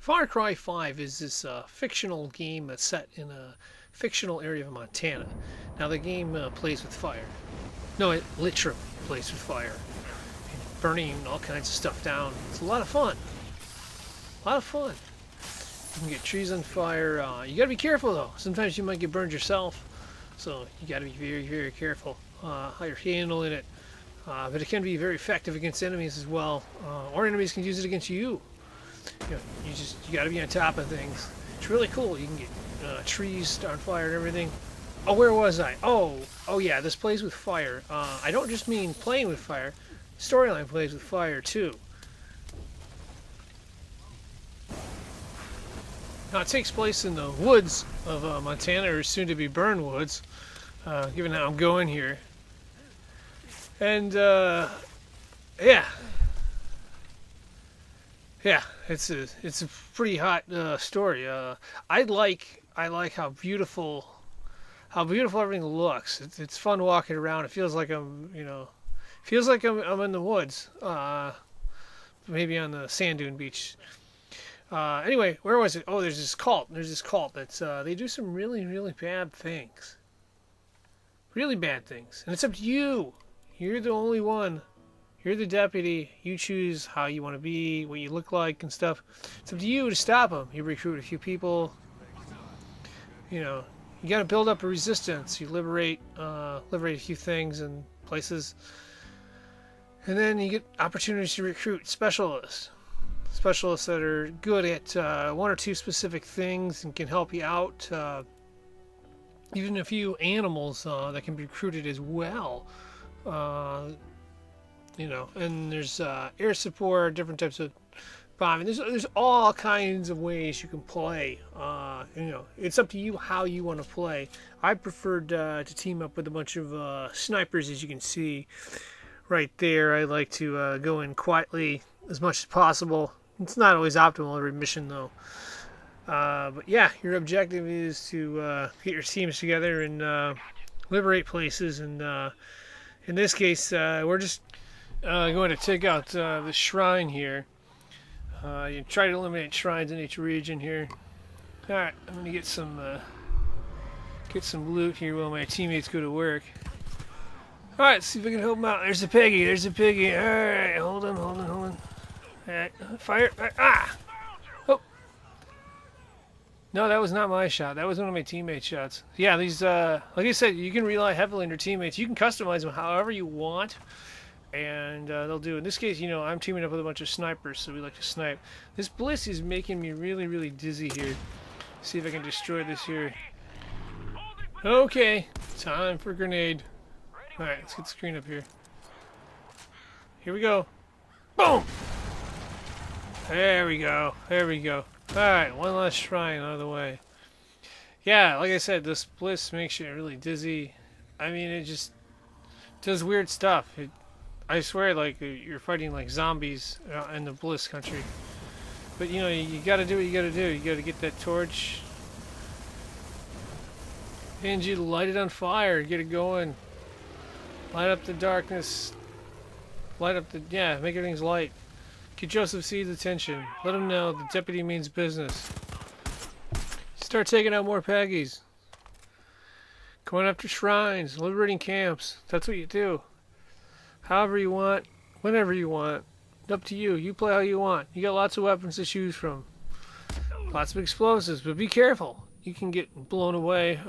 Far Cry 5 is this fictional game that's set in a fictional area of Montana. Now, the game plays with fire. No, it literally plays with fire. Burning all kinds of stuff down. It's a lot of fun. A lot of fun. You can get trees on fire. You gotta be careful, though. Sometimes you might get burned yourself. So, you gotta be very, very careful how you're handling it. But it can be very effective against enemies as well. Or enemies can use it against you. You got to be on top of things. It's really cool. You can get trees on fire and everything. Oh, where was I? Oh yeah, this plays with fire. I don't just mean playing with fire. Storyline plays with fire too. Now it takes place in the woods of Montana, or soon to be burned woods, given how I'm going here. And yeah. Yeah, it's a pretty hot story. I like how beautiful everything looks. It's fun walking around. It feels like I'm I'm in the woods. Maybe on the sand dune beach. Anyway, where was it? Oh, there's this cult. That's they do some really, really bad things. Really bad things, and it's up to you. You're the only one. You're the deputy. You choose how you want to be, what you look like, and stuff. It's up to you to stop them. You recruit a few people. You got to build up a resistance. You liberate a few things and places, and then you get opportunities to recruit specialists that are good at one or two specific things and can help you out. Even a few animals that can be recruited as well. And there's air support, different types of bombing. There's all kinds of ways you can play. It's up to you how you want to play. I preferred to team up with a bunch of snipers, as you can see right there. I like to go in quietly as much as possible. It's not always optimal every mission, though. But yeah, your objective is to get your teams together and liberate places. And in this case, we're just going to take out the shrine here. You try to eliminate shrines in each region here. Alright, I'm going to get some loot here while my teammates go to work. Alright, see if I can help them out. There's a piggy. Alright, hold on. Alright, fire. Ah! Oh! No, that was not my shot. That was one of my teammates' shots. Yeah, these, like I said, you can rely heavily on your teammates. You can customize them however you want. And they'll do. In this case, I'm teaming up with a bunch of snipers, so we like to snipe. This bliss is making me really, really dizzy here. See if I can destroy this here. Okay, time for grenade. Alright, let's get the screen up here. Here we go. Boom! There we go. Alright, one last shrine out of the way. Yeah, like I said, this bliss makes you really dizzy. I mean, it just does weird stuff. I swear, like, you're fighting like zombies in the Bliss country. But you gotta do what you gotta do. You gotta get that torch. And you light it on fire. Get it going. Light up the darkness. Make everything's light. Get Joseph C's attention. Let him know the deputy means business. Start taking out more Peggies. Going after shrines. Liberating camps. That's what you do. However you want, whenever you want. Up to you. You play how you want. You got lots of weapons to choose from. Lots of explosives, but be careful. You can get blown away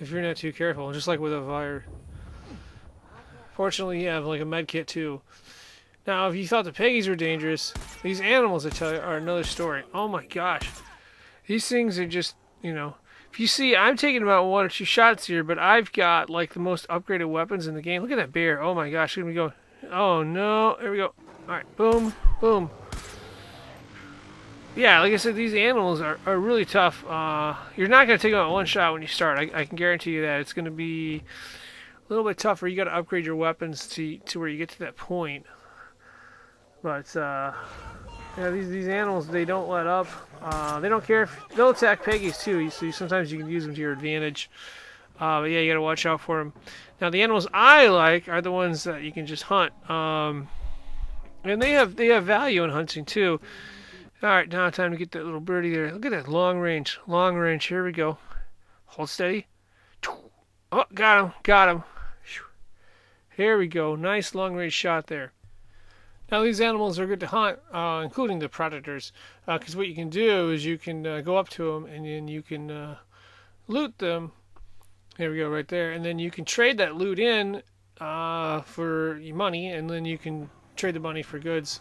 if you're not too careful, just like with a fire. Fortunately, you have like a med kit too. Now, if you thought the Peggies were dangerous, these animals, I tell you, are another story. Oh my gosh. These things are just, If you see, I'm taking about 1 or 2 shots here, but I've got like the most upgraded weapons in the game. Look at that bear. Oh my gosh, here we go. Oh no, there we go. Alright, boom, boom. Yeah, like I said, these animals are really tough. You're not going to take them out one shot when you start. I can guarantee you that. It's going to be a little bit tougher. You got to upgrade your weapons to where you get to that point. But, these animals, they don't let up. They don't care if they'll attack Peggies too. So sometimes you can use them to your advantage. But yeah, you got to watch out for them. Now the animals I like are the ones that you can just hunt. And they have value in hunting too. All right, now time to get that little birdie there. Look at that long range, long range. Here we go. Hold steady. Oh, got him, got him. Here we go. Nice long range shot there. Now these animals are good to hunt, including the predators, because what you can do is you can go up to them and then you can loot them. Here we go, right there, and then you can trade that loot in for your money, and then you can trade the money for goods.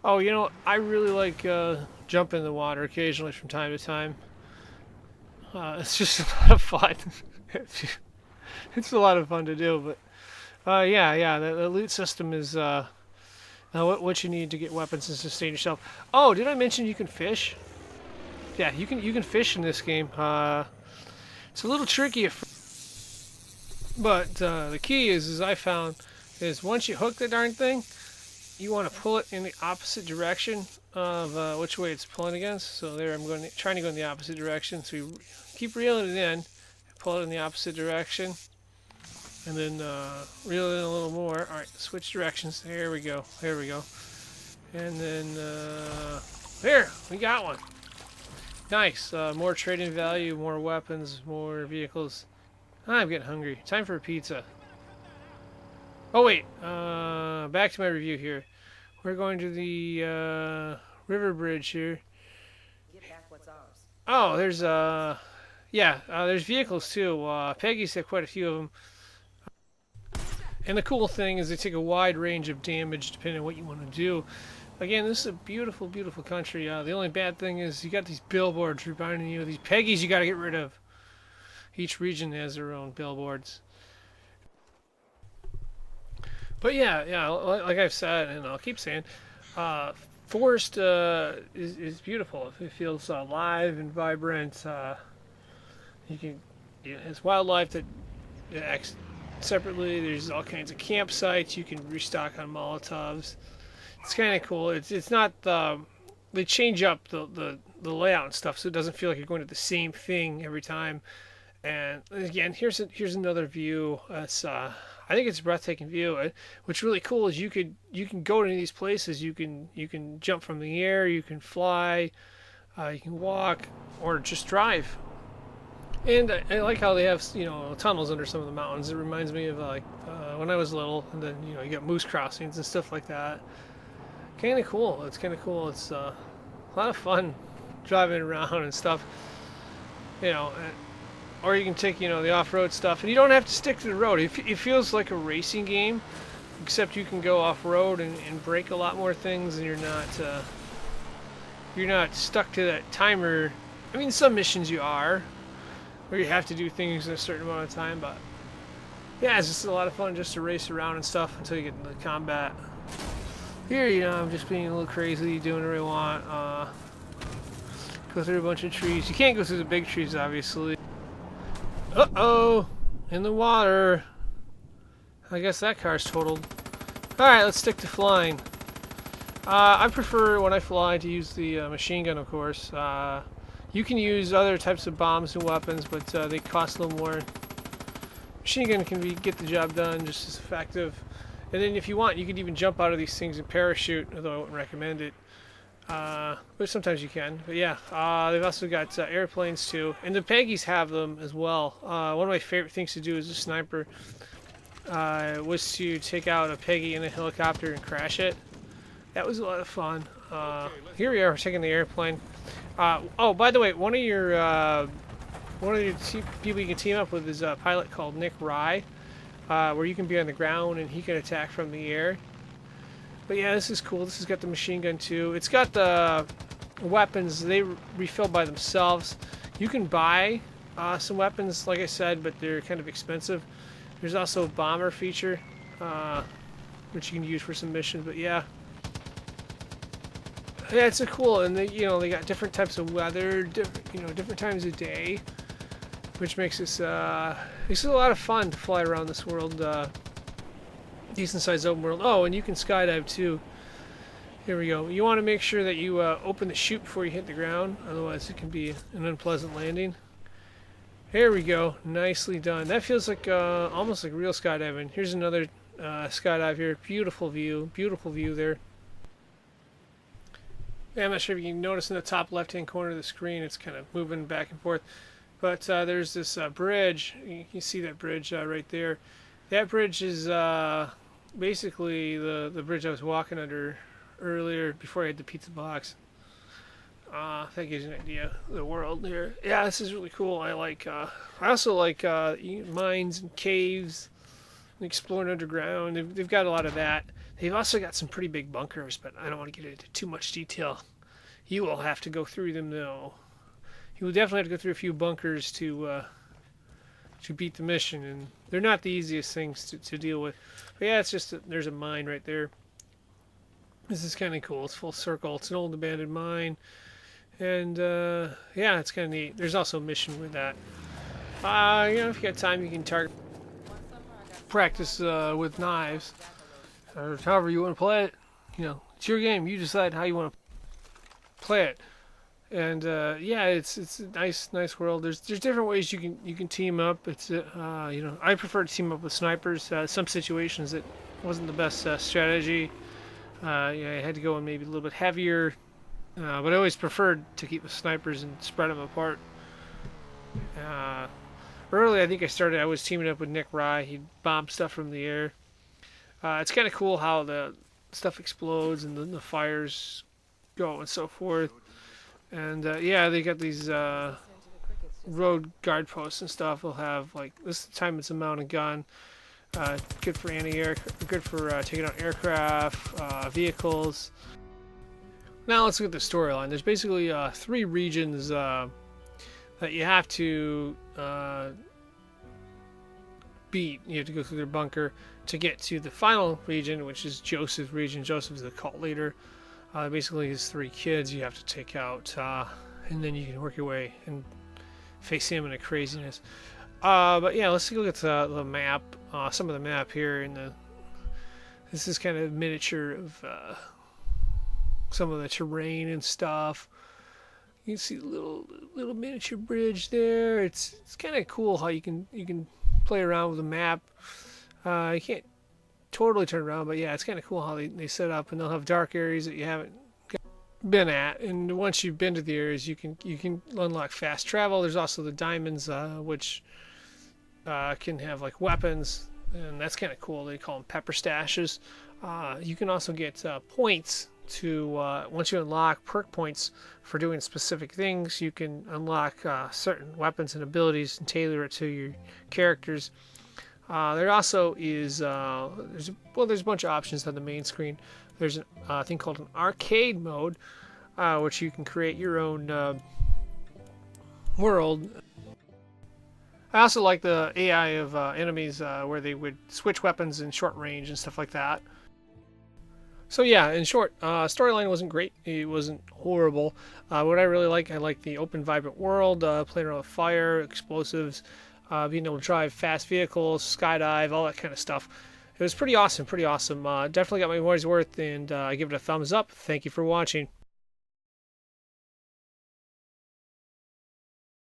Oh, you know, I really like jumping in the water occasionally from time to time. It's just a lot of fun. It's a lot of fun to do, but yeah, the loot system is what you need to get weapons and sustain yourself. Oh, did I mention you can fish? Yeah, you can fish in this game. It's a little tricky, but the key is I found, is once you hook the darn thing, you want to pull it in the opposite direction of which way it's pulling against. So there, I'm trying to go in the opposite direction. So you keep reeling it in, pull it in the opposite direction, and then reel it in a little more. All right, switch directions. There we go. There we go. And then there, we got one. Nice. More trading value, more weapons, more vehicles. I'm getting hungry. Time for a pizza. Oh wait, back to my review here. We're going to the river bridge here. Get back what's ours. Oh, there's there's vehicles too. Peggy's got quite a few of them. And the cool thing is they take a wide range of damage depending on what you want to do. Again, this is a beautiful, beautiful country. The only bad thing is you got these billboards reminding you of these Peggies you got to get rid of. Each region has their own billboards. But yeah, like I've said, and I'll keep saying, forest is beautiful. It feels alive and vibrant. It's wildlife that acts separately. There's all kinds of campsites. You can restock on Molotovs. It's kind of cool. It's not they change up the layout and stuff, so it doesn't feel like you're going to the same thing every time. And again, here's another view. I think it's a breathtaking view. What's really cool is you can go to these places. You can jump from the air. You can fly. You can walk or just drive. And I like how they have tunnels under some of the mountains. It reminds me of like when I was little. And then you got moose crossings and stuff like that. Kind of cool. It's kind of cool. It's a lot of fun driving around and stuff. Or you can take, the off-road stuff, and you don't have to stick to the road. It feels like a racing game, except you can go off-road and break a lot more things, and you're not stuck to that timer. I mean, some missions you are, where you have to do things in a certain amount of time, but yeah, it's just a lot of fun just to race around and stuff until you get into combat. Here, I'm just being a little crazy, doing what I want. Go through a bunch of trees. You can't go through the big trees, obviously. Uh-oh! In the water. I guess that car's totaled. Alright, let's stick to flying. I prefer, when I fly, to use the machine gun, of course. You can use other types of bombs and weapons, but they cost a little more. Machine gun can get the job done just as effective. And then if you want, you can even jump out of these things and parachute, although I wouldn't recommend it. But sometimes you can. But yeah, they've also got airplanes too, and the Peggies have them as well. One of my favorite things to do as a sniper was to take out a Peggy in a helicopter and crash it. That was a lot of fun. Here we are taking the airplane. Oh, by the way, one of your people you can team up with is a pilot called Nick Rye, where you can be on the ground and he can attack from the air. But yeah, this is cool. This has got the machine gun too. It's got the weapons. They refill by themselves. You can buy some weapons, like I said, but they're kind of expensive. There's also a bomber feature, which you can use for some missions. But yeah, it's a cool. And they got different types of weather, different times of day, which makes this a lot of fun to fly around this world. Decent sized open world. Oh, and you can skydive too. Here we go. You want to make sure that you open the chute before you hit the ground, otherwise it can be an unpleasant landing. Here we go. Nicely done. That feels like almost like real skydiving. Here's another skydive here. Beautiful view there. Yeah, I'm not sure if you can notice in the top left-hand corner of the screen, it's kind of moving back and forth. But there's this bridge. You can see that bridge right there. That bridge is basically the bridge I was walking under earlier before I had the pizza box. That gives you an idea of the world here. Yeah, this is really cool. I like. I also like mines and caves, and exploring underground. They've got a lot of that. They've also got some pretty big bunkers, but I don't want to get into too much detail. You will have to go through them though. You will definitely have to go through a few bunkers to beat the mission, and they're not the easiest things to deal with. But yeah, it's just there's a mine right there. This is kind of cool. It's full circle. It's an old abandoned mine. And yeah, it's kind of neat. There's also a mission with that. If you got time, you can practice with knives, or however you want to play it. It's your game. You decide how you want to play it. And yeah, it's a nice world. There's different ways you can team up. It's I prefer to team up with snipers. Some situations it wasn't the best strategy. I had to go in maybe a little bit heavier. But I always preferred to keep the snipers and spread them apart. Early, I was teaming up with Nick Rye. He'd bomb stuff from the air. It's kind of cool how the stuff explodes and the fires go and so forth. And yeah, they got these road guard posts and stuff. They'll have, like, this time it's a mounted gun. Good for anti-air, good for taking out aircraft, vehicles. Now let's look at the storyline. There's basically 3 regions that you have to beat. You have to go through their bunker to get to the final region, which is Joseph's region. Joseph's the cult leader. Basically, his 3 kids you have to take out, and then you can work your way and face him in a craziness. But yeah, let's take a look at the map. Some of the map here. This is kind of miniature of some of the terrain and stuff. You can see the little miniature bridge there. It's kind of cool how you can play around with the map. You can't totally turn around, but yeah, it's kind of cool how they set up, and they'll have dark areas that you haven't been at. And once you've been to the areas, you can unlock fast travel. There's also the diamonds, which can have like weapons, and that's kind of cool. They call them pepper stashes. You can also get points to once you unlock perk points for doing specific things. You can unlock certain weapons and abilities and tailor it to your characters. There also is there's a bunch of options on the main screen. There's a thing called an arcade mode, which you can create your own world. I also like the AI of enemies, where they would switch weapons in short range and stuff like that. So yeah, in short, storyline wasn't great. It wasn't horrible. What I really like, I like the open, vibrant world, playing around with fire, explosives, being able to drive fast vehicles, skydive, all that kind of stuff. It was pretty awesome, pretty awesome. Definitely got my money's worth, and I give it a thumbs up. Thank you for watching.